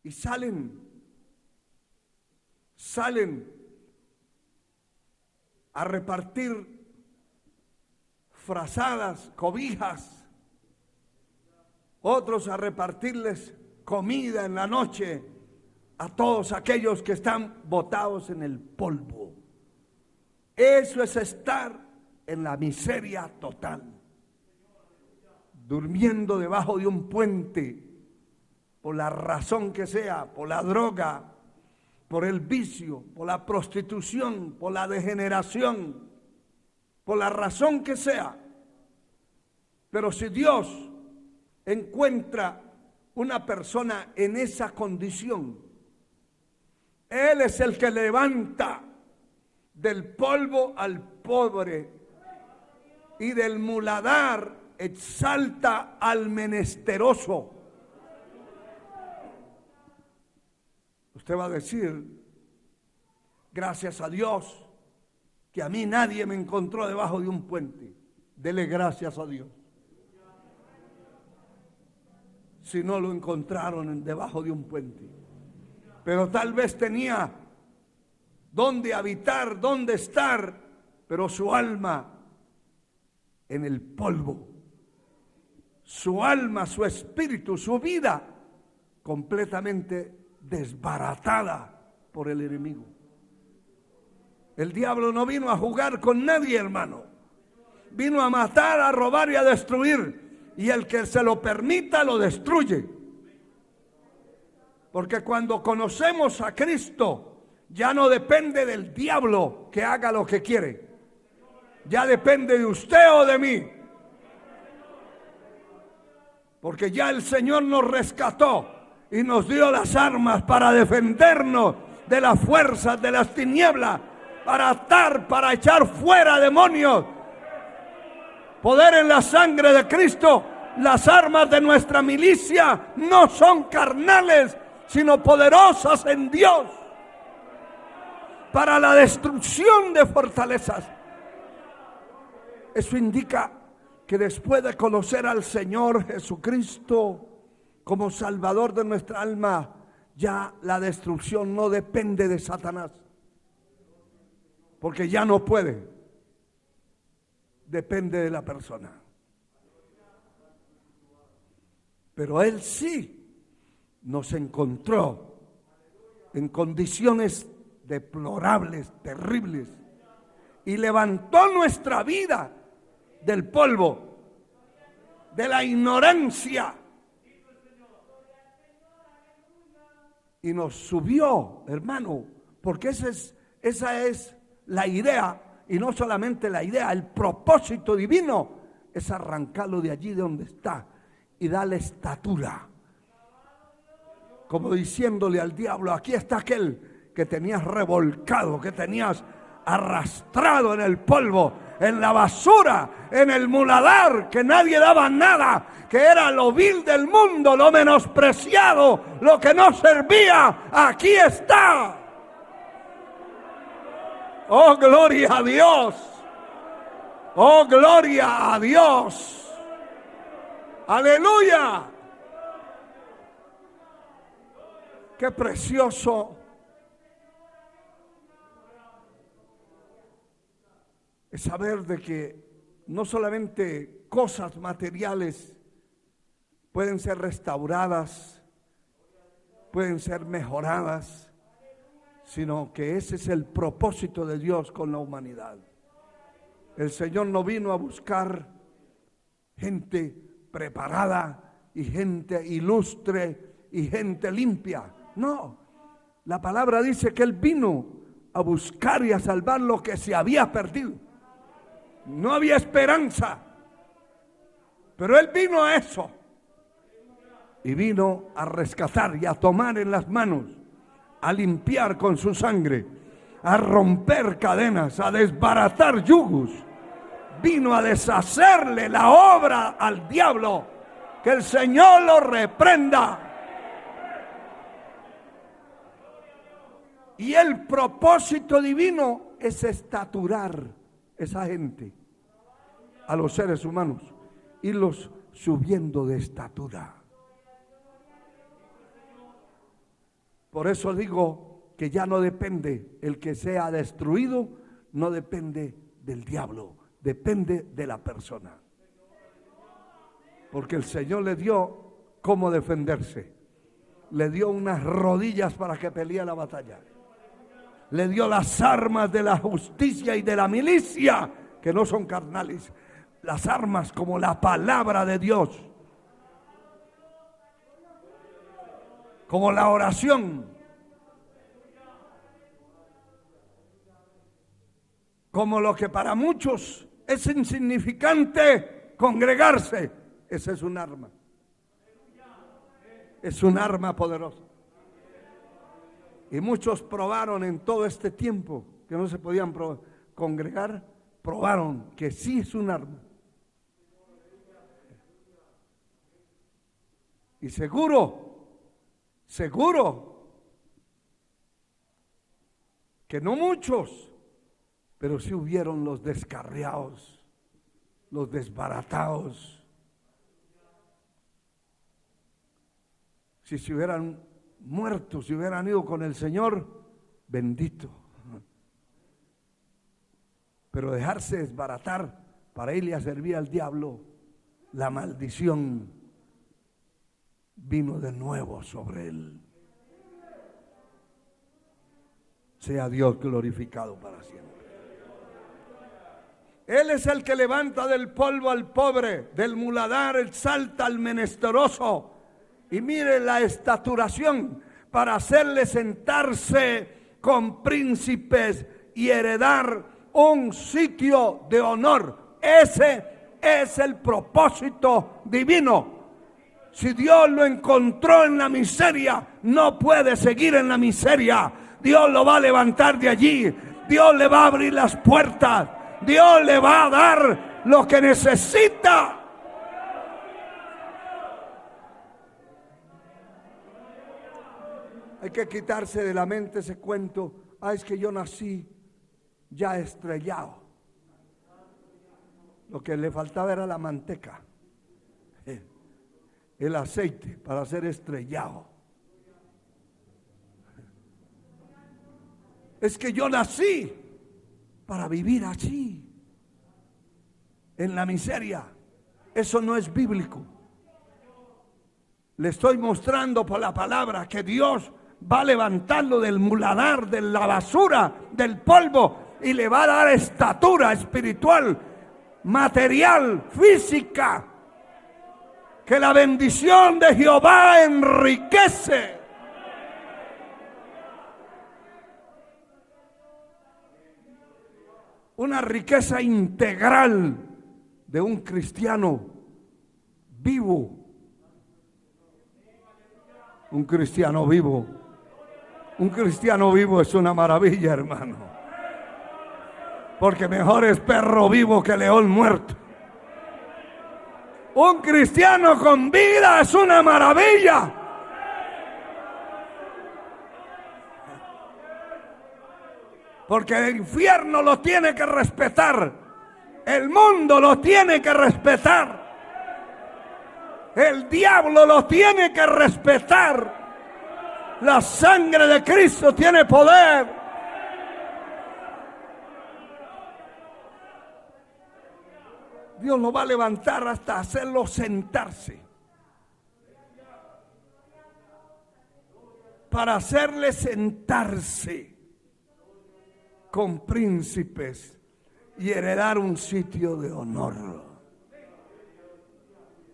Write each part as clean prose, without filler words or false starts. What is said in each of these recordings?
y salen a repartir frazadas, cobijas, otros a repartirles comida en la noche a todos aquellos que están botados en el polvo. Eso es estar en la miseria total, durmiendo debajo de un puente, por la razón que sea, por la droga, por el vicio, por la prostitución, por la degeneración, por la razón que sea. Pero si Dios encuentra una persona en esa condición, Él es el que levanta del polvo al pobre y del muladar exalta al menesteroso. Usted va a decir, gracias a Dios que a mí nadie me encontró debajo de un puente. Dele gracias a Dios. Si no lo encontraron debajo de un puente, pero tal vez tenía dónde habitar, dónde estar, pero su alma en el polvo, su alma, su espíritu, su vida completamente desbaratada por el enemigo. El diablo no vino a jugar con nadie, hermano. Vino a matar, a robar y a destruir. Y el que se lo permita lo destruye. Porque cuando conocemos a Cristo, ya no depende del diablo que haga lo que quiere. Ya depende de usted o de mí. Porque ya el Señor nos rescató y nos dio las armas para defendernos de las fuerzas de las tinieblas, para atar, para echar fuera demonios. Poder en la sangre de Cristo. Las armas de nuestra milicia no son carnales, sino poderosas en Dios para la destrucción de fortalezas. Eso indica que después de conocer al Señor Jesucristo como Salvador de nuestra alma, ya la destrucción no depende de Satanás, porque ya no puede, depende de la persona. Pero Él sí nos encontró en condiciones deplorables, terribles, y levantó nuestra vida del polvo, de la ignorancia, y nos subió, hermano, porque esa es la idea, y no solamente la idea, el propósito divino es arrancarlo de allí de donde está y darle estatura, como diciéndole al diablo: aquí está aquel que tenías revolcado, que tenías arrastrado en el polvo, en la basura, en el muladar, que nadie daba nada, que era lo vil del mundo, lo menospreciado, lo que no servía. Aquí está. Oh, gloria a Dios. Oh, gloria a Dios. Aleluya. Qué precioso es saber de que no solamente cosas materiales pueden ser restauradas, pueden ser mejoradas, sino que ese es el propósito de Dios con la humanidad. El Señor no vino a buscar gente preparada y gente ilustre y gente limpia. No, la palabra dice que Él vino a buscar y a salvar lo que se había perdido. No había esperanza, pero Él vino a eso, y vino a rescatar y a tomar en las manos, a limpiar con su sangre, a romper cadenas, a desbaratar yugos. Vino a deshacerle la obra al diablo. Que el Señor lo reprenda. Y el propósito divino es estaturar esa gente, a los seres humanos, irlos subiendo de estatura. Por eso digo que ya no depende el que sea destruido, no depende del diablo, depende de la persona. Porque el Señor le dio cómo defenderse. Le dio unas rodillas para que pelee la batalla. Le dio las armas de la justicia y de la milicia, que no son carnales. Las armas como la palabra de Dios, como la oración, como lo que para muchos es insignificante, congregarse. Ese es un arma. Es un arma poderosa. Y muchos probaron en todo este tiempo que no se podían congregar, probaron que sí es un arma. Y seguro que no muchos, pero sí hubieron los descarriados, los desbaratados. Si se hubieran muerto, si hubieran ido con el Señor, bendito. Pero dejarse desbaratar para irle a servir al diablo, la maldición vino de nuevo sobre él. Sea Dios glorificado para siempre. Él es el que levanta del polvo al pobre, del muladar exalta al menesteroso. Y mire la estaturación para hacerle sentarse con príncipes y heredar un sitio de honor. Ese es el propósito divino. Si Dios lo encontró en la miseria, no puede seguir en la miseria. Dios lo va a levantar de allí. Dios le va a abrir las puertas. Dios le va a dar lo que necesita. Hay que quitarse de la mente ese cuento. Es que yo nací ya estrellado. Lo que le faltaba era la manteca, el aceite para ser estrellado. Es que yo nací para vivir así, en la miseria. Eso no es bíblico. Le estoy mostrando por la palabra que Dios va a levantarlo del muladar, de la basura, del polvo, y le va a dar estatura espiritual, material, física. Que la bendición de Jehová enriquece. Una riqueza integral de un cristiano vivo. Un cristiano vivo. Un cristiano vivo es una maravilla, hermano. Porque mejor es perro vivo que león muerto. Un cristiano con vida es una maravilla. Porque el infierno lo tiene que respetar. El mundo lo tiene que respetar. El diablo lo tiene que respetar. La sangre de Cristo tiene poder. Dios lo va a levantar hasta hacerlo sentarse. Para hacerle sentarse con príncipes y heredar un sitio de honor.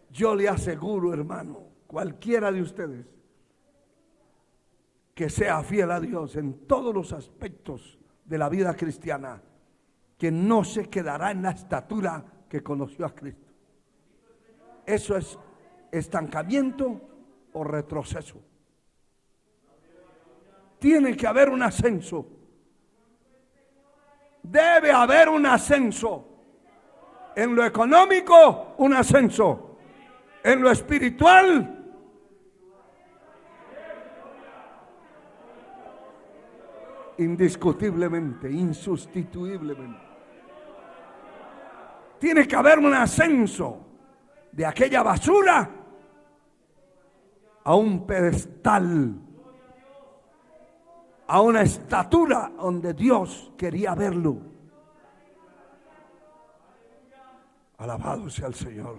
Yo le aseguro, hermano, cualquiera de ustedes que sea fiel a Dios en todos los aspectos de la vida cristiana, que no se quedará en la estatura que conoció a Cristo. Eso es estancamiento o retroceso. Tiene que haber un ascenso. Debe haber un ascenso. En lo económico, un ascenso. En lo espiritual, indiscutiblemente, insustituiblemente. Tiene que haber un ascenso de aquella basura a un pedestal a una estatura donde Dios quería verlo. Alabado sea el Señor.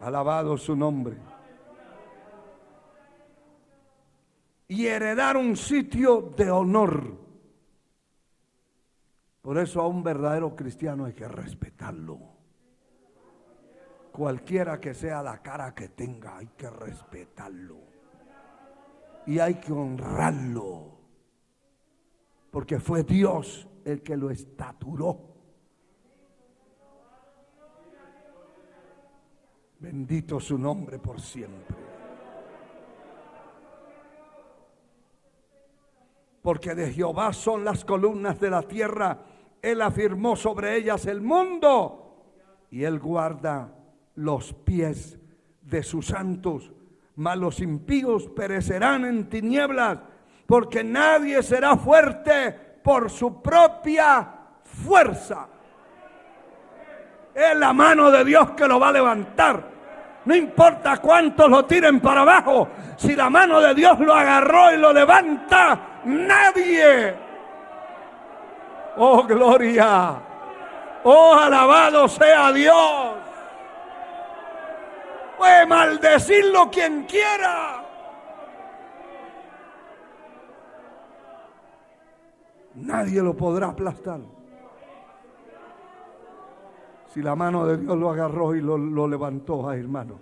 Alabado su nombre. Y heredar un sitio de honor. Por eso a un verdadero cristiano hay que respetarlo. Cualquiera que sea la cara que tenga, hay que respetarlo. Y hay que honrarlo. Porque fue Dios el que lo estaturó. Bendito su nombre por siempre. Porque de Jehová son las columnas de la tierra. Él afirmó sobre ellas el mundo. Y Él guarda los pies de sus santos. Mas los impíos perecerán en tinieblas. Porque nadie será fuerte por su propia fuerza. Es la mano de Dios que lo va a levantar. No importa cuántos lo tiren para abajo. Si la mano de Dios lo agarró y lo levanta, nadie. Oh, gloria. Oh, alabado sea Dios. Puede maldecirlo quien quiera. Nadie lo podrá aplastar. Si la mano de Dios lo agarró y lo levantó, ay, hermano,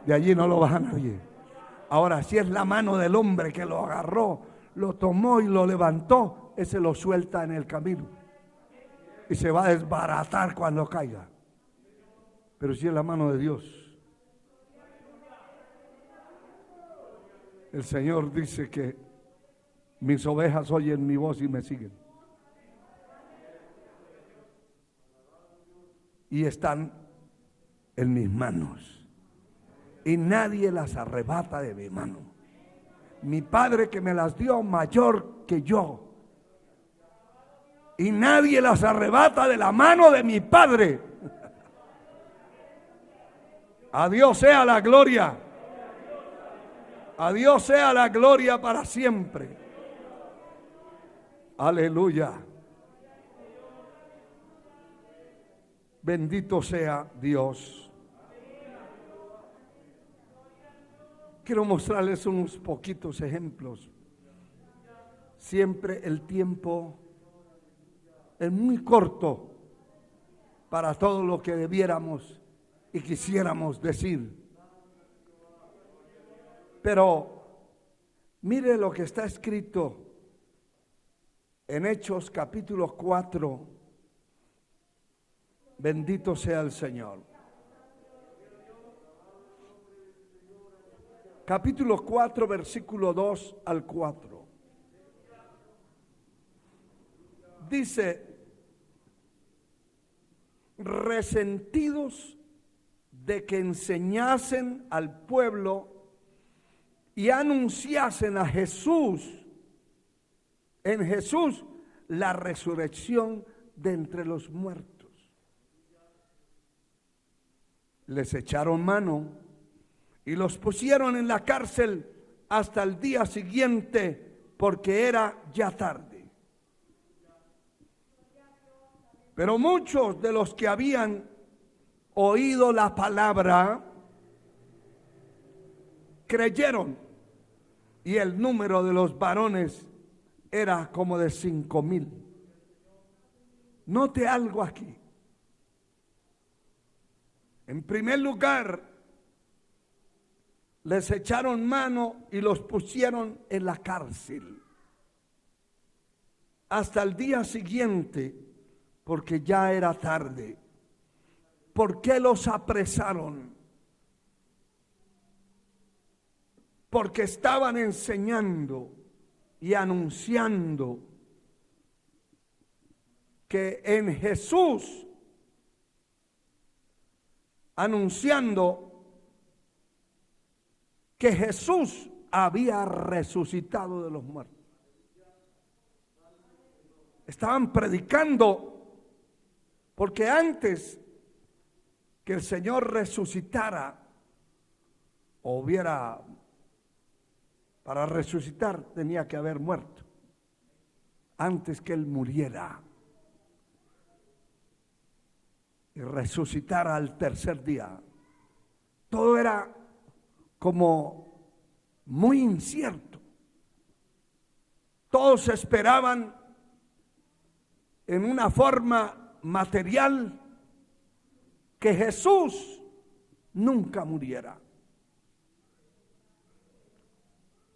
de allí no lo baja nadie. Ahora, si es la mano del hombre que lo agarró, lo tomó y lo levantó, ese lo suelta en el camino y se va a desbaratar cuando caiga. Pero si es la mano de Dios, el Señor dice que mis ovejas oyen mi voz y me siguen. Y están en mis manos. Y nadie las arrebata de mi mano. Mi Padre que me las dio mayor que yo. Y nadie las arrebata de la mano de mi Padre. A Dios sea la gloria. A Dios sea la gloria para siempre. Aleluya. Bendito sea Dios. Quiero mostrarles unos poquitos ejemplos. Siempre el tiempo es muy corto para todo lo que debiéramos y quisiéramos decir. Pero mire lo que está escrito en Hechos capítulo 4. Bendito sea el Señor. Capítulo 4, versículo 2 al 4. Dice: resentidos de que enseñasen al pueblo y anunciasen a Jesús, en Jesús, la resurrección de entre los muertos. Les echaron mano y los pusieron en la cárcel hasta el día siguiente, porque era ya tarde. Pero muchos de los que habían oído la palabra creyeron, y el número de los varones era como de 5,000. Note algo aquí. En primer lugar, les echaron mano y los pusieron en la cárcel hasta el día siguiente, porque ya era tarde. ¿Por qué los apresaron? Porque estaban enseñando y anunciando que en Jesús, anunciando que Jesús había resucitado de los muertos. Estaban predicando, porque antes que el Señor resucitara o hubiera Para resucitar tenía que haber muerto antes que él muriera y resucitar al tercer día. Todo era como muy incierto. Todos esperaban en una forma material que Jesús nunca muriera.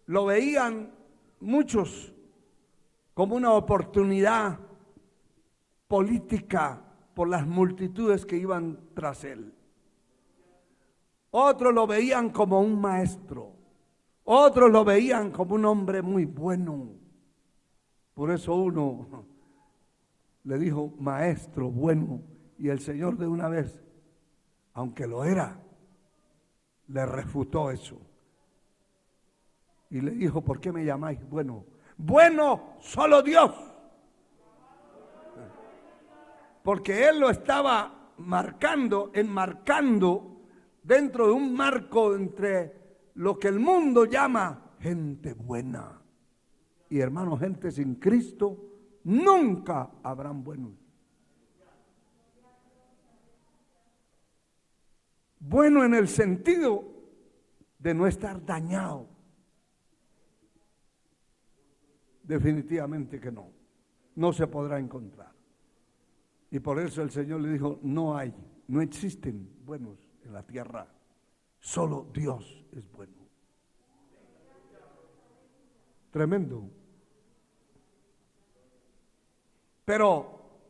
Lo veían muchos como una oportunidad política por las multitudes que iban tras él. Otros lo veían como un maestro. Otros lo veían como un hombre muy bueno. Por eso uno le dijo, maestro bueno, y el Señor de una vez, aunque lo era, le refutó eso. Y le dijo, ¿por qué me llamáis bueno? Bueno, solo Dios. Porque él lo estaba enmarcando dentro de un marco entre lo que el mundo llama gente buena. Y hermanos, gente sin Cristo nunca habrán buenos. Bueno en el sentido de no estar dañado. Definitivamente que no. No se podrá encontrar. Y por eso el Señor le dijo, no existen buenos en la tierra. Solo Dios es bueno. Tremendo. Pero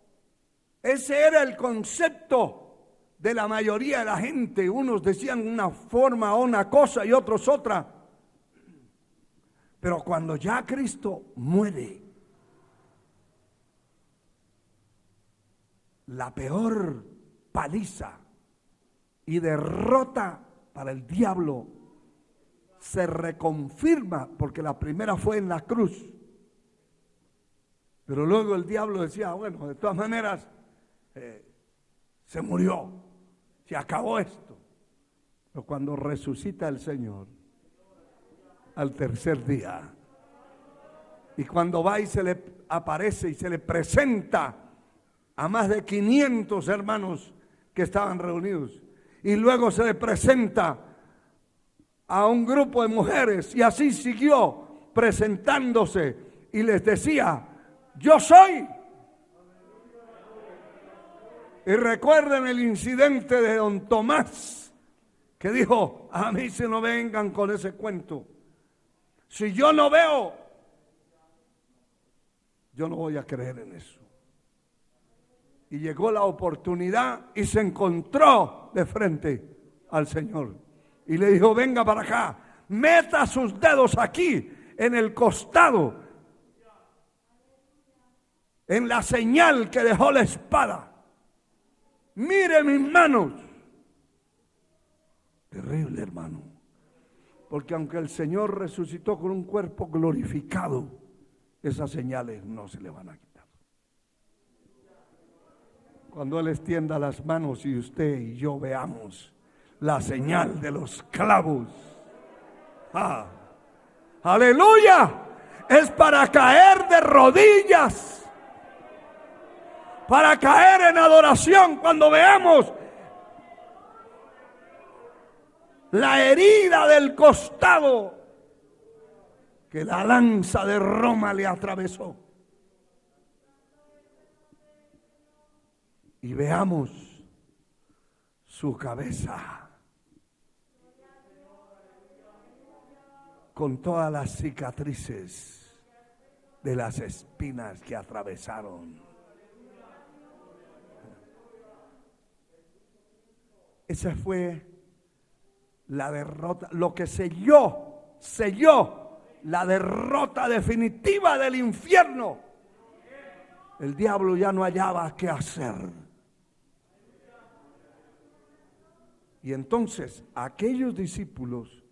ese era el concepto de la mayoría de la gente. Unos decían una forma o una cosa y otros otra. Pero cuando ya Cristo muere, la peor paliza y derrota para el diablo se reconfirma, porque la primera fue en la cruz. Pero luego el diablo decía, bueno, de todas maneras, se murió, se acabó esto. Pero cuando resucita el Señor, al tercer día, y cuando va y se le aparece y se le presenta a más de 500 hermanos que estaban reunidos, y luego se le presenta a un grupo de mujeres, y así siguió presentándose, y les decía, yo soy. Y recuerden el incidente de don Tomás, que dijo, a mí se no vengan con ese cuento. Si yo no veo, yo no voy a creer en eso. Y llegó la oportunidad y se encontró de frente al Señor. Y le dijo, venga para acá, meta sus dedos aquí, en el costado, en la señal que dejó la espada. Mire mis manos. Terrible, hermano. Porque aunque el Señor resucitó con un cuerpo glorificado, esas señales no se le van a quitar. Cuando Él extienda las manos y usted y yo veamos la señal de los clavos. ¡Aleluya! Es para caer de rodillas. Para caer en adoración cuando veamos la herida del costado que la lanza de Roma le atravesó. Y veamos su cabeza con todas las cicatrices de las espinas que atravesaron. Esa fue la derrota, lo que selló la derrota definitiva del infierno. El diablo ya no hallaba qué hacer. Y entonces aquellos discípulos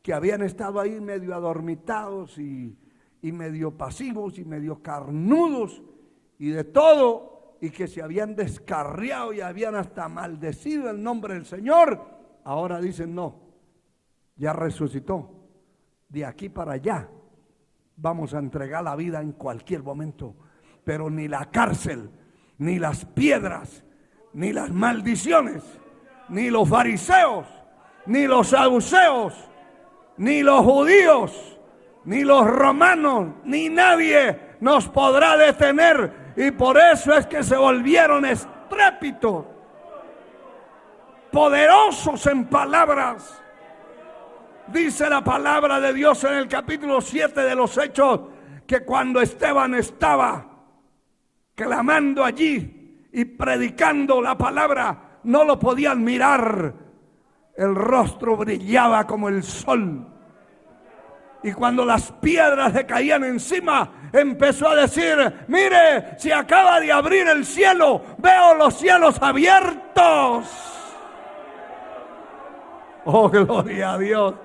que habían estado ahí medio adormitados y medio pasivos y medio carnudos y de todo, y que se habían descarriado y habían hasta maldecido el nombre del Señor, ahora dicen no, ya resucitó, de aquí para allá vamos a entregar la vida en cualquier momento, pero ni la cárcel, ni las piedras, ni las maldiciones, ni los fariseos, ni los saduceos, ni los judíos, ni los romanos, ni nadie nos podrá detener. Y por eso es que se volvieron estrépitos, poderosos en palabras. Dice la palabra de Dios en el capítulo 7 de los Hechos, que cuando Esteban estaba clamando allí y predicando la palabra, no lo podían mirar. El rostro brillaba como el sol. Y cuando las piedras le caían encima, empezó a decir: mire, se acaba de abrir el cielo, veo los cielos abiertos. Oh, gloria a Dios.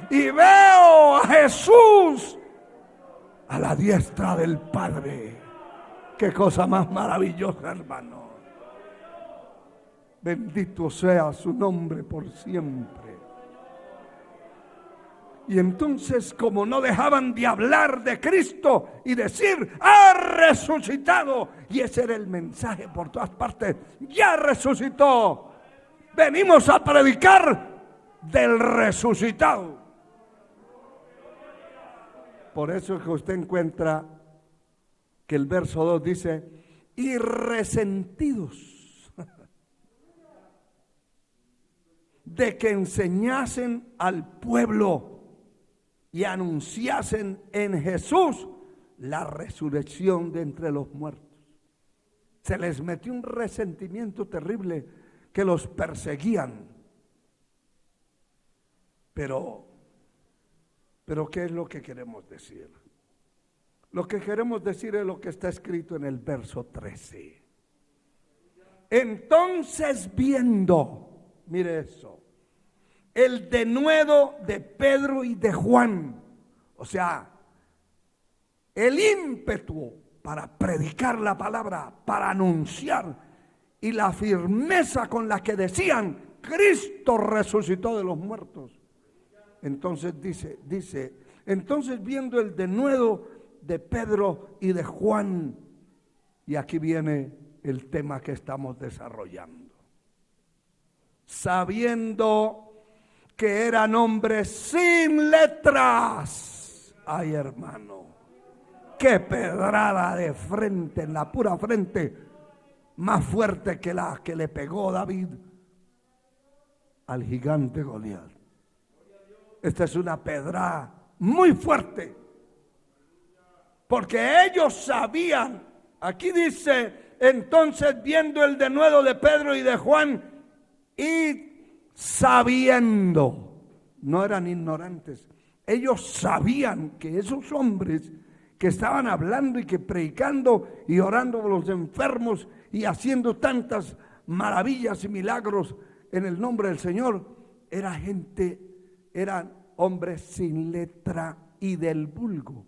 Y veo a Jesús a la diestra del Padre. Qué cosa más maravillosa, hermano. Bendito sea su nombre por siempre. Y entonces, como no dejaban de hablar de Cristo y decir: ha resucitado, y ese era el mensaje por todas partes, ya resucitó, venimos a predicar del resucitado. Por eso es que usted encuentra que el verso 2 dice: y resentidos de que enseñasen al pueblo y anunciasen en Jesús la resurrección de entre los muertos. Se les metió un resentimiento terrible que los perseguían. Pero ¿qué es lo que queremos decir? Lo que queremos decir es lo que está escrito en el verso 13. Entonces, viendo, mire eso, el denuedo de Pedro y de Juan, o sea, el ímpetu para predicar la palabra, para anunciar, y la firmeza con la que decían: Cristo resucitó de los muertos. Entonces dice, entonces viendo el denuedo de Pedro y de Juan, y aquí viene el tema que estamos desarrollando, sabiendo que eran hombres sin letras. Ay, hermano, qué pedrada de frente, en la pura frente, más fuerte que la que le pegó David al gigante Goliat. Esta es una pedrada muy fuerte, porque ellos sabían. Aquí dice: entonces viendo el denuedo de Pedro y de Juan, y sabiendo, no eran ignorantes, ellos sabían que esos hombres que estaban hablando y que predicando y orando por los enfermos y haciendo tantas maravillas y milagros en el nombre del Señor, eran hombres sin letra y del vulgo.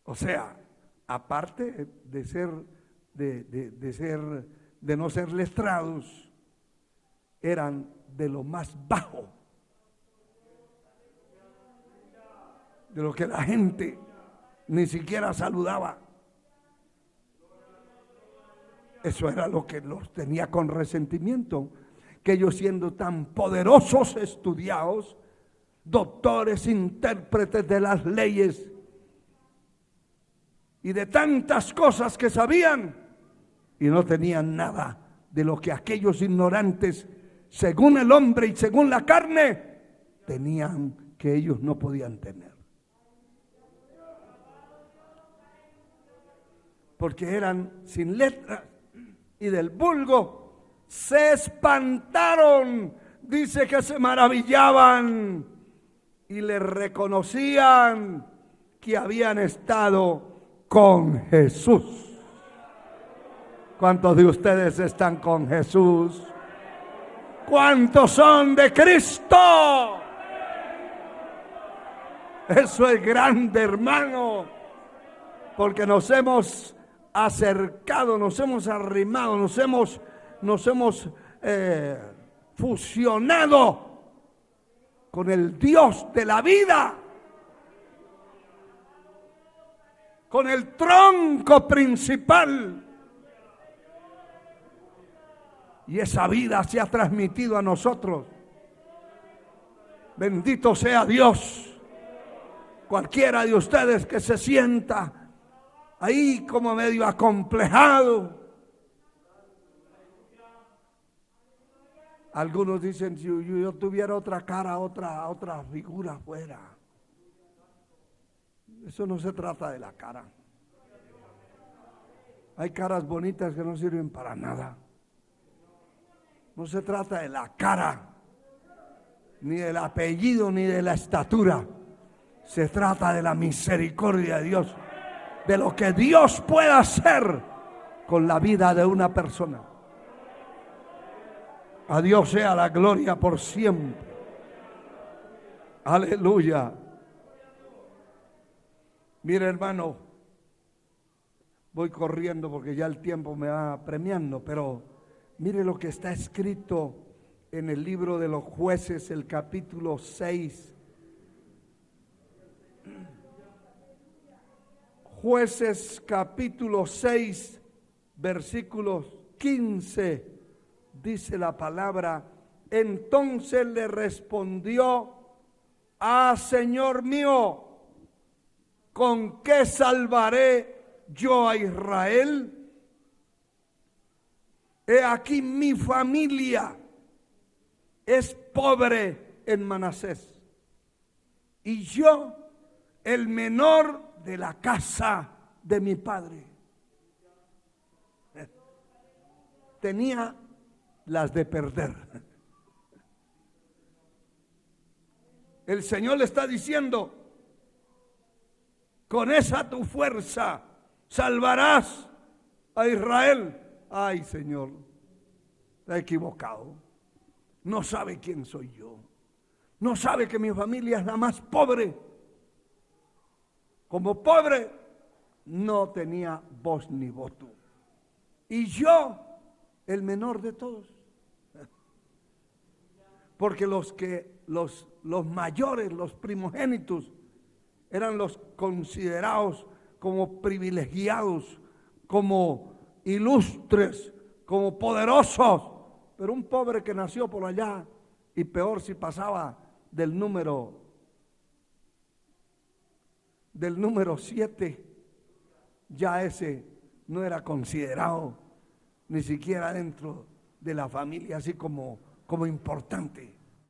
O sea, aparte de no ser letrados, eran de lo más bajo, de lo que la gente ni siquiera saludaba. Eso era lo que los tenía con resentimiento, que ellos, siendo tan poderosos estudiados, doctores, intérpretes de las leyes y de tantas cosas que sabían, y no tenían nada de lo que aquellos ignorantes, según el hombre y según la carne, tenían, que ellos no podían tener. Porque eran sin letras y del vulgo, se espantaron. Dice que se maravillaban y le reconocían que habían estado con Jesús. ¿Cuántos de ustedes están con Jesús? ¿Cuántos son de Cristo? Eso es grande, hermano, porque nos hemos acercado, nos hemos arrimado, nos hemos fusionado con el Dios de la vida, con el tronco principal. Y esa vida se ha transmitido a nosotros. Bendito sea Dios. Cualquiera de ustedes que se sienta ahí como medio acomplejado. Algunos dicen, si yo tuviera otra cara, otra figura afuera. Eso no se trata de la cara. Hay caras bonitas que no sirven para nada. No se trata de la cara, ni del apellido, ni de la estatura. Se trata de la misericordia de Dios, de lo que Dios puede hacer con la vida de una persona. A Dios sea la gloria por siempre. Aleluya. Mire, hermano, voy corriendo porque ya el tiempo me va premiando, pero mire lo que está escrito en el libro de los Jueces, el capítulo 6. Jueces capítulo 6, versículos 15, dice la palabra: entonces le respondió: ah, Señor mío, ¿con qué salvaré yo a Israel? He aquí mi familia es pobre en Manasés, y yo el menor de la casa de mi padre. Tenía las de perder. El Señor le está diciendo: con esa tu fuerza salvarás a Israel. Ay, Señor, está equivocado. No sabe quién soy yo. No sabe que mi familia es la más pobre. Como pobre, no tenía voz ni voto. Y yo, el menor de todos. Porque los mayores, los primogénitos, eran los considerados como privilegiados, como ilustres, como poderosos. Pero un pobre que nació por allá, y peor si pasaba del número 7, ya ese no era considerado ni siquiera dentro de la familia así como importante.